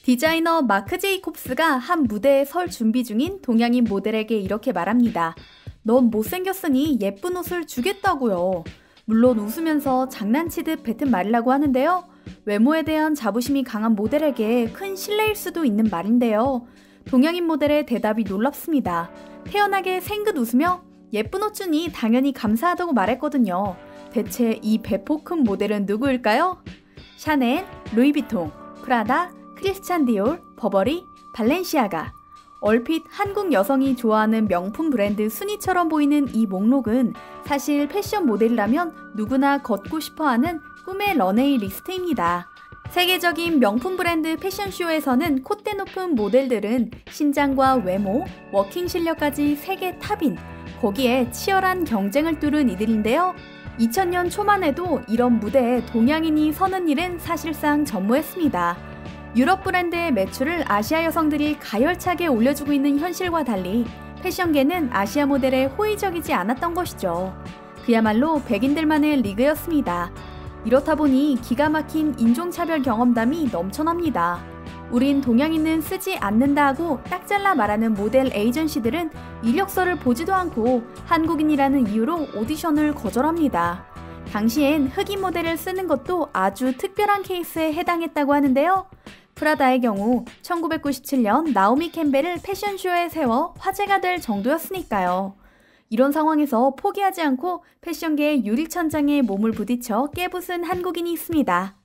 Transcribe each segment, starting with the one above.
디자이너 마크 제이콥스가 한 무대에 설 준비 중인 동양인 모델에게 이렇게 말합니다. 넌 못생겼으니 예쁜 옷을 주겠다고요. 물론 웃으면서 장난치듯 뱉은 말이라고 하는데요. 외모에 대한 자부심이 강한 모델에게 큰 신뢰일 수도 있는 말인데요. 동양인 모델의 대답이 놀랍습니다. 태연하게 생긋 웃으며 예쁜 옷 주니 당연히 감사하다고 말했거든요. 대체 이 배포 큰 모델은 누구일까요? 샤넬, 루이비통, 프라다, 크리스찬 디올, 버버리, 발렌시아가. 얼핏 한국 여성이 좋아하는 명품 브랜드 순위처럼 보이는 이 목록은 사실 패션 모델이라면 누구나 걷고 싶어하는 꿈의 런웨이 리스트입니다. 세계적인 명품 브랜드 패션쇼에서는 콧대 높은 모델들은 신장과 외모, 워킹 실력까지 세계 탑인, 거기에 치열한 경쟁을 뚫은 이들인데요. 2000년 초만 해도 이런 무대에 동양인이 서는 일은 사실상 전무했습니다. 유럽 브랜드의 매출을 아시아 여성들이 가열차게 올려주고 있는 현실과 달리 패션계는 아시아 모델에 호의적이지 않았던 것이죠. 그야말로 백인들만의 리그였습니다. 이렇다 보니 기가 막힌 인종차별 경험담이 넘쳐납니다. 우린 동양인은 쓰지 않는다 하고 딱 잘라 말하는 모델 에이전시들은 이력서를 보지도 않고 한국인이라는 이유로 오디션을 거절합니다. 당시엔 흑인 모델을 쓰는 것도 아주 특별한 케이스에 해당했다고 하는데요. 프라다의 경우 1997년 나오미 캠벨을 패션쇼에 세워 화제가 될 정도였으니까요. 이런 상황에서 포기하지 않고 패션계의 유리천장에 몸을 부딪혀 깨부순 한국인이 있습니다.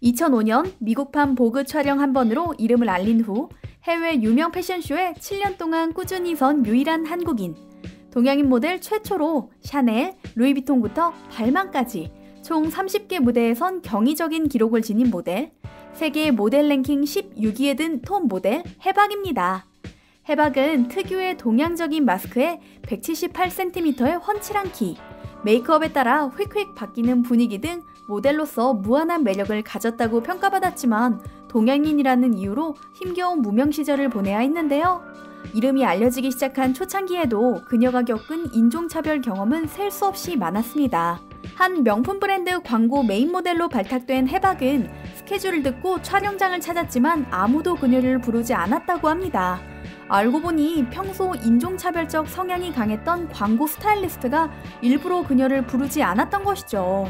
2005년 미국판 보그 촬영 한 번으로 이름을 알린 후 해외 유명 패션쇼에 7년 동안 꾸준히 선 유일한 한국인. 동양인 모델 최초로 샤넬, 루이비통부터 발망까지 총 30개 무대에 선 경이적인 기록을 지닌 모델. 세계 모델 랭킹 16위에 든 톱 모델 해박입니다. 해박은 특유의 동양적인 마스크에 178cm의 훤칠한 키, 메이크업에 따라 휙휙 바뀌는 분위기 등 모델로서 무한한 매력을 가졌다고 평가받았지만 동양인이라는 이유로 힘겨운 무명 시절을 보내야 했는데요. 이름이 알려지기 시작한 초창기에도 그녀가 겪은 인종차별 경험은 셀 수 없이 많았습니다. 한 명품 브랜드 광고 메인 모델로 발탁된 해박은 스케줄을 듣고 촬영장을 찾았지만 아무도 그녀를 부르지 않았다고 합니다. 알고 보니 평소 인종차별적 성향이 강했던 광고 스타일리스트가 일부러 그녀를 부르지 않았던 것이죠.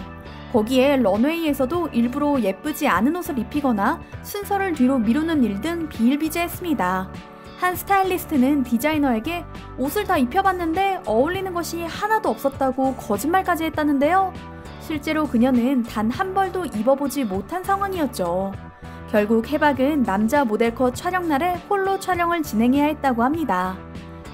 거기에 런웨이에서도 일부러 예쁘지 않은 옷을 입히거나 순서를 뒤로 미루는 일 등 비일비재했습니다. 한 스타일리스트는 디자이너에게 옷을 다 입혀봤는데 어울리는 것이 하나도 없었다고 거짓말까지 했다는데요. 실제로 그녀는 단 한 벌도 입어보지 못한 상황이었죠. 결국 해박은 남자 모델컷 촬영날에 홀로 촬영을 진행해야 했다고 합니다.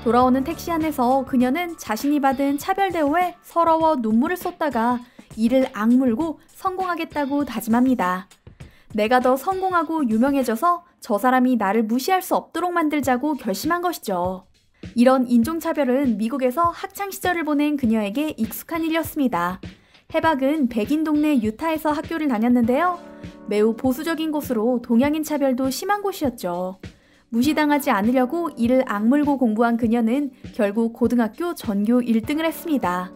돌아오는 택시 안에서 그녀는 자신이 받은 차별 대우에 서러워 눈물을 쏟다가 이를 악물고 성공하겠다고 다짐합니다. 내가 더 성공하고 유명해져서 저 사람이 나를 무시할 수 없도록 만들자고 결심한 것이죠. 이런 인종차별은 미국에서 학창시절을 보낸 그녀에게 익숙한 일이었습니다. 해박은 백인 동네 유타에서 학교를 다녔는데요. 매우 보수적인 곳으로 동양인 차별도 심한 곳이었죠. 무시당하지 않으려고 이를 악물고 공부한 그녀는 결국 고등학교 전교 1등을 했습니다.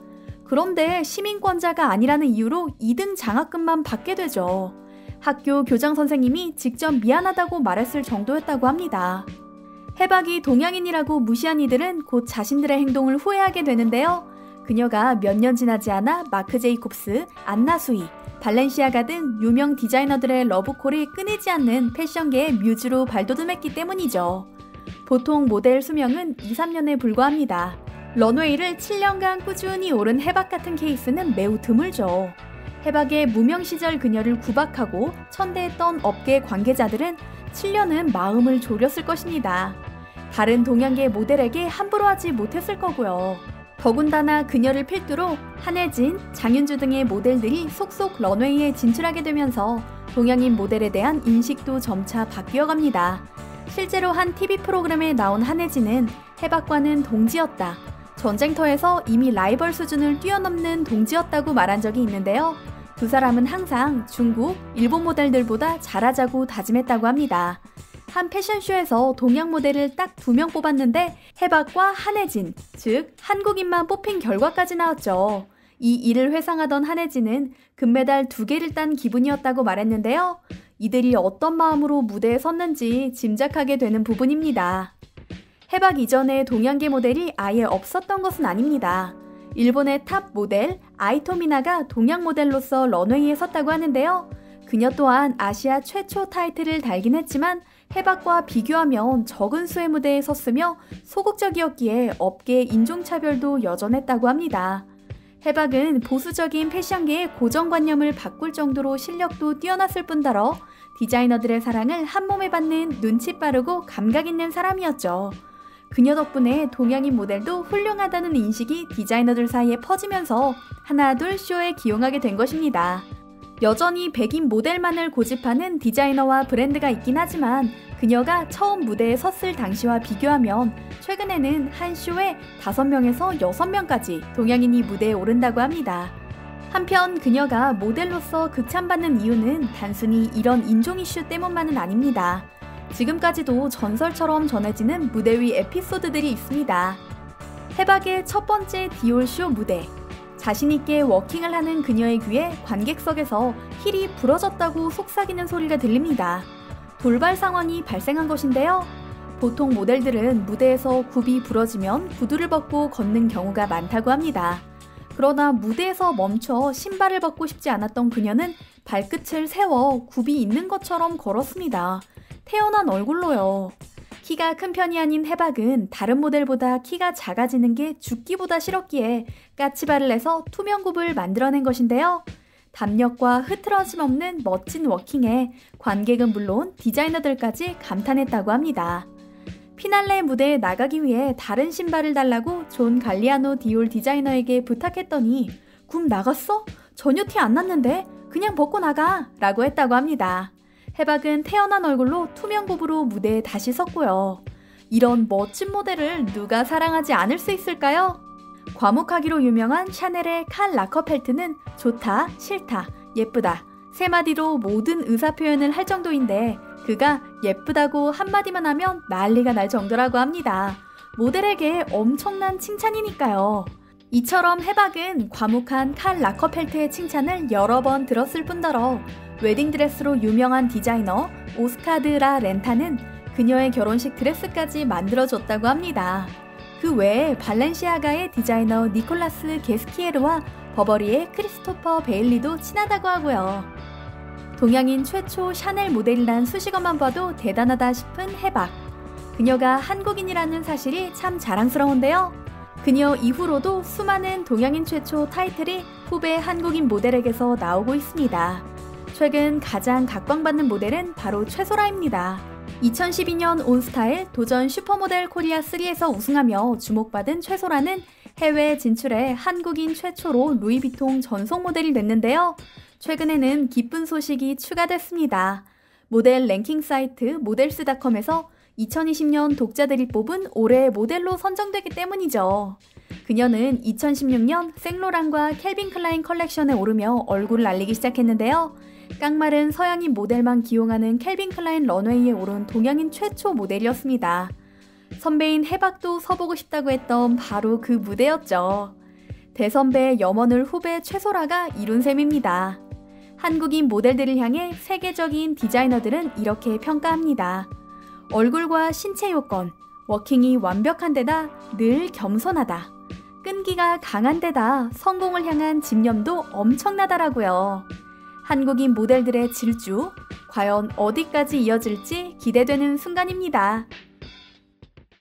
그런데 시민권자가 아니라는 이유로 2등 장학금만 받게 되죠. 학교 교장 선생님이 직접 미안하다고 말했을 정도였다고 합니다. 해박이 동양인이라고 무시한 이들은 곧 자신들의 행동을 후회하게 되는데요. 그녀가 몇 년 지나지 않아 마크 제이콥스, 안나 수이, 발렌시아가 등 유명 디자이너들의 러브콜이 끊이지 않는 패션계의 뮤즈로 발돋움했기 때문이죠. 보통 모델 수명은 2~3년에 불과합니다. 런웨이를 7년간 꾸준히 오른 해박 같은 케이스는 매우 드물죠. 해박의 무명 시절 그녀를 구박하고 천대했던 업계 관계자들은 7년은 마음을 졸였을 것입니다. 다른 동양계 모델에게 함부로 하지 못했을 거고요. 더군다나 그녀를 필두로 한혜진, 장윤주 등의 모델들이 속속 런웨이에 진출하게 되면서 동양인 모델에 대한 인식도 점차 바뀌어갑니다. 실제로 한 TV 프로그램에 나온 한혜진은 해박과는 동지였다. 전쟁터에서 이미 라이벌 수준을 뛰어넘는 동지였다고 말한 적이 있는데요. 두 사람은 항상 중국, 일본 모델들보다 잘하자고 다짐했다고 합니다. 한 패션쇼에서 동양 모델을 딱 2명 뽑았는데 해박과 한혜진, 즉 한국인만 뽑힌 결과까지 나왔죠. 이 일을 회상하던 한혜진은 금메달 2개를 딴 기분이었다고 말했는데요. 이들이 어떤 마음으로 무대에 섰는지 짐작하게 되는 부분입니다. 해박 이전에 동양계 모델이 아예 없었던 것은 아닙니다. 일본의 탑 모델 아이토미나가 동양 모델로서 런웨이에 섰다고 하는데요. 그녀 또한 아시아 최초 타이틀을 달긴 했지만 해박과 비교하면 적은 수의 무대에 섰으며 소극적이었기에 업계의 인종차별도 여전했다고 합니다. 해박은 보수적인 패션계의 고정관념을 바꿀 정도로 실력도 뛰어났을 뿐더러 디자이너들의 사랑을 한몸에 받는 눈치 빠르고 감각 있는 사람이었죠. 그녀 덕분에 동양인 모델도 훌륭하다는 인식이 디자이너들 사이에 퍼지면서 하나둘 쇼에 기용하게 된 것입니다. 여전히 백인 모델만을 고집하는 디자이너와 브랜드가 있긴 하지만 그녀가 처음 무대에 섰을 당시와 비교하면 최근에는 한 쇼에 5명에서 6명까지 동양인이 무대에 오른다고 합니다. 한편 그녀가 모델로서 극찬받는 이유는 단순히 이런 인종 이슈 때문만은 아닙니다. 지금까지도 전설처럼 전해지는 무대 위 에피소드들이 있습니다. 해박의 첫 번째 디올쇼 무대. 자신있게 워킹을 하는 그녀의 귀에 관객석에서 힐이 부러졌다고 속삭이는 소리가 들립니다. 돌발 상황이 발생한 것인데요. 보통 모델들은 무대에서 굽이 부러지면 구두를 벗고 걷는 경우가 많다고 합니다. 그러나 무대에서 멈춰 신발을 벗고 싶지 않았던 그녀는 발끝을 세워 굽이 있는 것처럼 걸었습니다. 태어난 얼굴로요. 키가 큰 편이 아닌 해박은 다른 모델보다 키가 작아지는 게 죽기보다 싫었기에 까치발을 내서 투명굽을 만들어낸 것인데요. 담력과 흐트러짐 없는 멋진 워킹에 관객은 물론 디자이너들까지 감탄했다고 합니다. 피날레 무대에 나가기 위해 다른 신발을 달라고 존 갈리아노 디올 디자이너에게 부탁했더니 굽 나갔어? 전혀 티 안 났는데? 그냥 벗고 나가! 라고 했다고 합니다. 해박은 태어난 얼굴로 투명굽으로 무대에 다시 섰고요. 이런 멋진 모델을 누가 사랑하지 않을 수 있을까요? 과묵하기로 유명한 샤넬의 칼 라커펠트는 좋다, 싫다, 예쁘다 3마디로 모든 의사표현을 할 정도인데 그가 예쁘다고 한마디만 하면 난리가 날 정도라고 합니다. 모델에게 엄청난 칭찬이니까요. 이처럼 해박은 과묵한 칼 라커펠트의 칭찬을 여러 번 들었을 뿐더러 웨딩드레스로 유명한 디자이너 오스카드 라 렌타는 그녀의 결혼식 드레스까지 만들어줬다고 합니다. 그 외에 발렌시아가의 디자이너 니콜라스 게스키에르와 버버리의 크리스토퍼 베일리도 친하다고 하고요. 동양인 최초 샤넬 모델이란 수식어만 봐도 대단하다 싶은 해박. 그녀가 한국인이라는 사실이 참 자랑스러운데요. 그녀 이후로도 수많은 동양인 최초 타이틀이 후배 한국인 모델에게서 나오고 있습니다. 최근 가장 각광받는 모델은 바로 최소라입니다. 2012년 온스타일 도전 슈퍼모델 코리아 3에서 우승하며 주목받은 최소라는 해외 진출해 한국인 최초로 루이비통 전속 모델이 됐는데요. 최근에는 기쁜 소식이 추가됐습니다. 모델 랭킹 사이트 모델스닷컴에서 2020년 독자들이 뽑은 올해의 모델로 선정되기 때문이죠. 그녀는 2016년 생로랑과 캘빈 클라인 컬렉션에 오르며 얼굴을 알리기 시작했는데요. 깡마른 서양인 모델만 기용하는 캘빈 클라인 런웨이에 오른 동양인 최초 모델이었습니다. 선배인 해박도 서보고 싶다고 했던 바로 그 무대였죠. 대선배의 염원을 후배 최소라가 이룬 셈입니다. 한국인 모델들을 향해 세계적인 디자이너들은 이렇게 평가합니다. 얼굴과 신체 요건, 워킹이 완벽한 데다 늘 겸손하다. 끈기가 강한 데다 성공을 향한 집념도 엄청나다라고요. 한국인 모델들의 질주, 과연 어디까지 이어질지 기대되는 순간입니다.